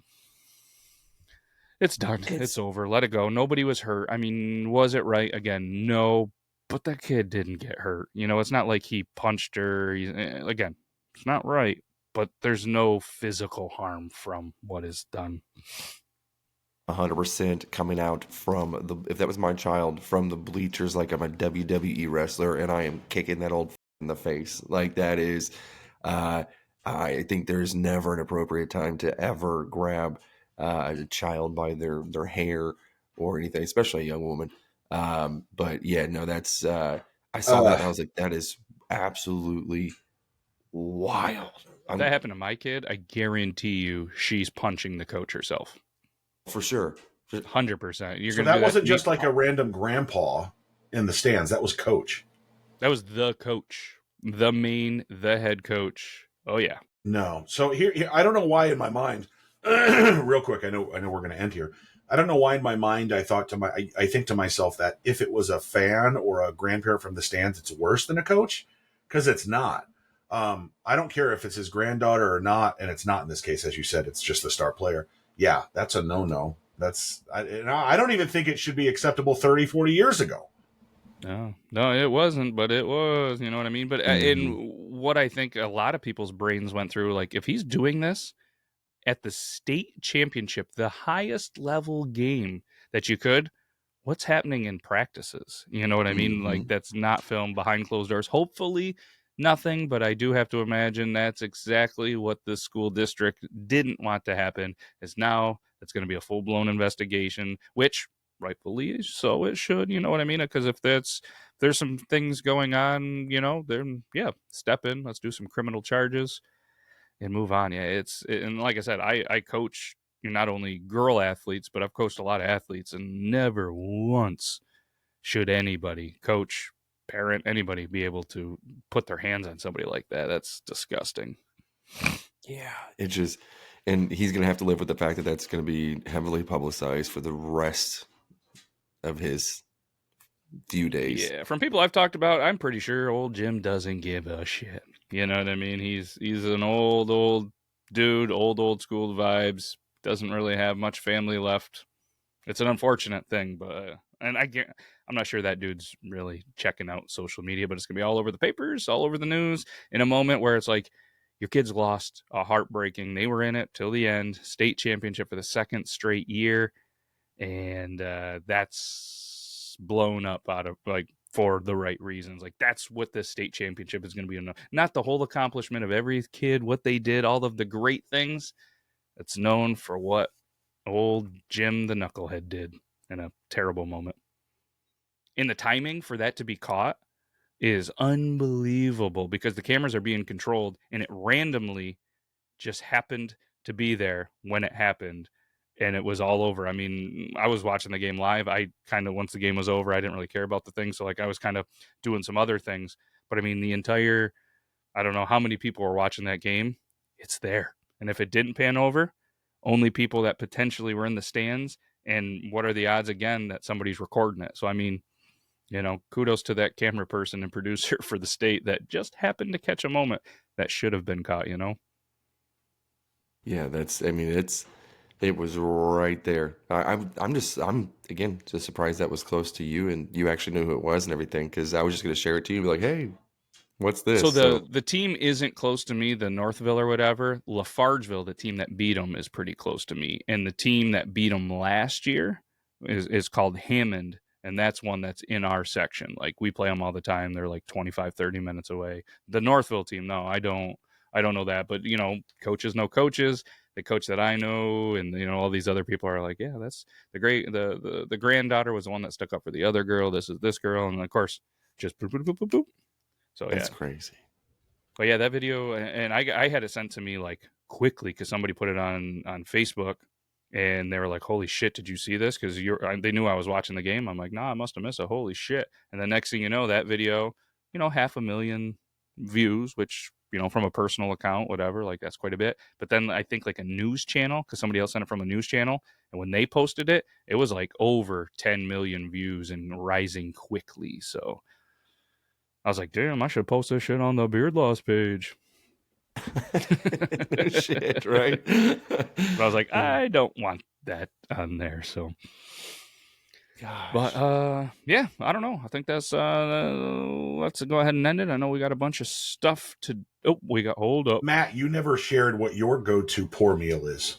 Speaker 1: it's done. It's
Speaker 3: It's
Speaker 1: over. Let it go. Nobody was hurt. I mean, was it right? Again, no. But that kid didn't get hurt. It's not like he punched her. Again, it's not right. But there's no physical harm from what is done.
Speaker 3: 100% coming out if that was my child, from the bleachers like I'm a WWE wrestler and I am kicking that old in the face. Like that is, I think there's never an appropriate time to ever grab a child by their hair or anything, especially a young woman. But yeah, no, that's, I saw that
Speaker 2: Uh,
Speaker 3: and I was like, that is absolutely wild.
Speaker 1: If that happened to my kid, I guarantee you she's punching the coach herself.
Speaker 3: For sure.
Speaker 1: 100%. You're
Speaker 2: so
Speaker 1: going to
Speaker 2: that
Speaker 1: do that
Speaker 2: wasn't
Speaker 1: to me?
Speaker 2: just like a random grandpa in the stands. That was coach.
Speaker 1: That was the coach, the head coach. Oh, yeah.
Speaker 2: No. So here I don't know why in my mind, real quick, I know we're going to end here. I don't know why in my mind I think to myself that if it was a fan or a grandparent from the stands, it's worse than a coach, because it's not. I don't care if it's his granddaughter or not, and it's not in this case, as you said, it's just the star player. Yeah, that's a no. I don't even think it should be acceptable 30, 40 years ago.
Speaker 1: No, it wasn't, but it was. You know what I mean? But in
Speaker 3: Mhm.
Speaker 1: what I think a lot of people's brains went through, like if he's doing this at the state championship, the highest level game that you could, what's happening in practices? You know what I mean? Like
Speaker 3: Mhm.
Speaker 1: that's not filmed behind closed doors. Hopefully nothing, but I do have to imagine that's exactly what the school district didn't want to happen. Is now it's going to be a full-blown investigation, which rightfully so it should, you know what I mean? Because if there's some things going on, then yeah, step in, let's do some criminal charges and move on. Yeah, and like I said, I coach not only girl athletes, but I've coached a lot of athletes, and never once should anybody coach parent, anybody be able to put their hands on somebody like that. That's disgusting.
Speaker 3: Yeah, it just, and he's gonna have to live with the fact that that's gonna be heavily publicized for the rest of his few days.
Speaker 1: Yeah, from people I've talked about, I'm pretty sure old Jim doesn't give a shit. You know what I mean? He's an old dude, old school vibes. Doesn't really have much family left. It's an unfortunate thing, but and I'm not sure that dude's really checking out social media, but it's gonna be all over the papers, all over the news in a moment where it's like your kids lost a heartbreaking. They were in it till the end, state championship for the second straight year, and that's blown up out of like for the right reasons. Like that's what this state championship is going to be. Not the whole accomplishment of every kid, what they did, all of the great things. It's known for what old Jim the Knucklehead did in a terrible moment. And the timing for that to be caught is unbelievable because the cameras are being controlled and it randomly just happened to be there when it happened and it was all over. I mean, I was watching the game live. I kind of, once the game was over, I didn't really care about the thing. So, like, I was kind of doing some other things. But I mean, the entire, I don't know how many people were watching that game. It's there. And if it didn't pan over, only people that potentially were in the stands. And what are the odds again that somebody's recording it? So, I mean, kudos to that camera person and producer for the state that just happened to catch a moment that should have been caught.
Speaker 3: Yeah, it was right there. I'm again just surprised that was close to you and you actually knew who it was and everything because I was just gonna share it to you and be like, hey, what's
Speaker 1: So
Speaker 3: this?
Speaker 1: the team isn't close to me, the Northville or whatever. Lafargeville, the team that beat them, is pretty close to me. And the team that beat them last year is called Hammond, and that's one that's in our section. Like we play them all the time. They're like 25, 30 minutes away. The Northville team, no, I don't know that, but coaches know coaches. The coach that I know, and all these other people are like, yeah, that's the granddaughter was the one that stuck up for the other girl. This is this girl, and of course, just boop, boop, boop, boop, boop. So yeah,
Speaker 3: That's crazy.
Speaker 1: but yeah, that video, and I had it sent to me like quickly because somebody put it on Facebook, and they were like, "Holy shit, did you see this?" Because they knew I was watching the game. I'm like, "Nah, I must have missed it. Holy shit!" And the next thing you know, that video, 500,000 views, which from a personal account, whatever, like that's quite a bit. But then I think like a news channel, because somebody else sent it from a news channel, and when they posted it, it was like over 10 million views and rising quickly. So I was like, damn, I should post this shit on the Beard Loss page.
Speaker 3: No shit, right?
Speaker 1: But I was like, I don't want that on there. So, but
Speaker 3: Gosh.
Speaker 1: yeah, I don't know. I think that's let's go ahead and end it. I know we got a bunch of stuff to. Oh, hold up.
Speaker 2: Matt, you never shared what your go-to poor meal is.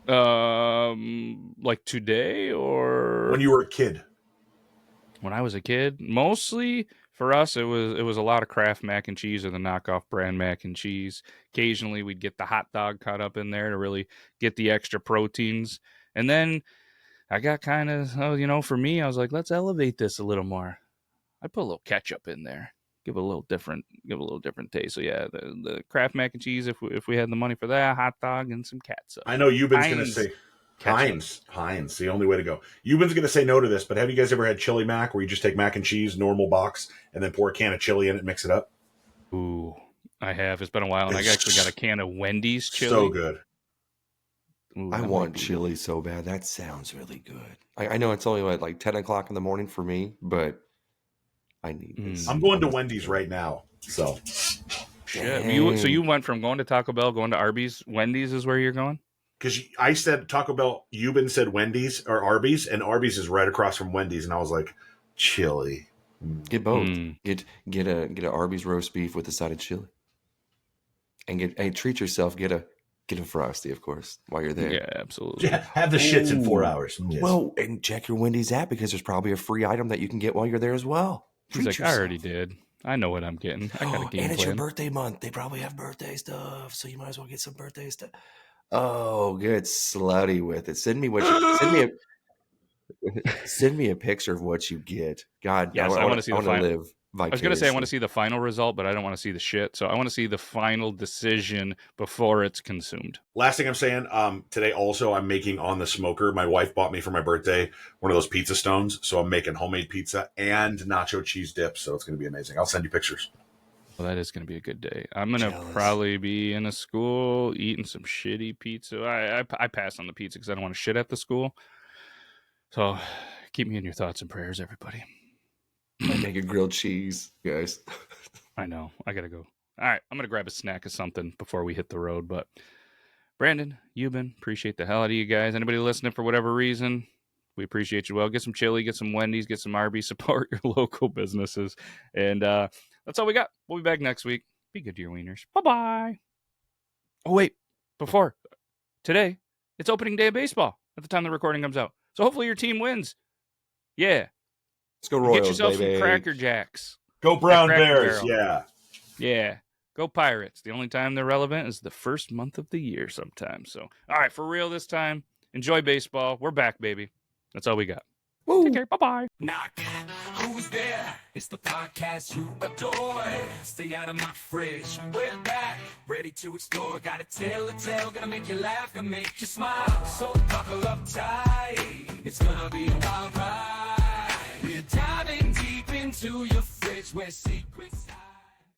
Speaker 1: Like today or
Speaker 2: when you were a kid?
Speaker 1: When I was a kid, mostly for us, it was a lot of Kraft mac and cheese or the knockoff brand mac and cheese. Occasionally, we'd get the hot dog cut up in there to really get the extra proteins. And then I got kind of, for me, I was like, let's elevate this a little more. I put a little ketchup in there, give it a little different taste. So yeah, the Kraft mac and cheese, if we had the money for that, hot dog and some catsup.
Speaker 2: I know Euban's going to
Speaker 1: Heinz
Speaker 2: say
Speaker 1: ketchup.
Speaker 2: Heinz, the only way to go. Euban's going to say no to this, but have you guys ever had chili mac where you just take mac and cheese, normal box, and then pour a can of chili in it and mix it up?
Speaker 1: Ooh, I have. It's been a while, and I actually got a can of Wendy's chili.
Speaker 2: So good.
Speaker 3: Ooh, I want chili so bad. That sounds really good. I know it's only like 10 o'clock in the morning for me, but I need this.
Speaker 2: I'm going to Wendy's right now. So
Speaker 1: shit. So you went from going to Taco Bell, going to Arby's. Wendy's is where you're going?
Speaker 2: Because I said Taco Bell, Euban said Wendy's or Arby's, and Arby's is right across from Wendy's, and I was like, chili.
Speaker 3: Get both. Get a Arby's roast beef with a side of chili, and treat yourself. Get a Frosty, of course, while you're there.
Speaker 1: Yeah, absolutely.
Speaker 2: Yeah, have the shits in 4 hours. Yes.
Speaker 3: Well, and check your Wendy's app because there's probably a free item that you can get while you're there as well.
Speaker 1: He's like, I already did. I know what I'm getting. I got a game
Speaker 3: and it's
Speaker 1: plan.
Speaker 3: Your birthday month. They probably have birthday stuff, so you might as well get some birthday stuff. Oh, get slutty with it. Send me a picture of what you get. God,
Speaker 1: yes, I want to see the final.
Speaker 3: Live.
Speaker 1: I was going to say I want to see the final result, but I don't want to see the shit. So I want to see the final decision before it's consumed.
Speaker 2: Last thing I'm saying, today also I'm making on the smoker. My wife bought me for my birthday one of those pizza stones. So I'm making homemade pizza and nacho cheese dip. So it's going to be amazing. I'll send you pictures.
Speaker 1: Well, that is going to be a good day. I'm going to probably be in a school eating some shitty pizza. I pass on the pizza because I don't want to shit at the school. So keep me in your thoughts and prayers, everybody.
Speaker 3: I make a grilled cheese, guys.
Speaker 1: I know. I got to go. All right. I'm going to grab a snack of something before we hit the road. But Brandon, Euban, appreciate the hell out of you guys. Anybody listening for whatever reason, we appreciate you. Well, get some chili, get some Wendy's, get some Arby's, support your local businesses. And that's all we got. We'll be back next week. Be good to your wieners. Bye-bye. Oh, wait. Before today, it's opening day of baseball at the time the recording comes out. So hopefully your team wins. Yeah.
Speaker 3: Let's go Royals,
Speaker 1: get yourself
Speaker 3: baby.
Speaker 1: some Cracker Jacks.
Speaker 2: Go Brown Bears. Barrel. Yeah.
Speaker 1: Yeah. Go Pirates. The only time they're relevant is the first month of the year sometimes. So, all right, for real this time. Enjoy baseball. We're back, baby. That's all we got.
Speaker 3: Woo.
Speaker 1: Take care. Bye-bye.
Speaker 4: Knock. Who's there? It's the podcast you adore. Stay out of my fridge. We're back. Ready to explore. Gotta tell a tale. Gonna make you laugh. Gonna make you smile. So buckle up tight. It's gonna be a wild ride. We're diving deep into your fridge where secrets hide.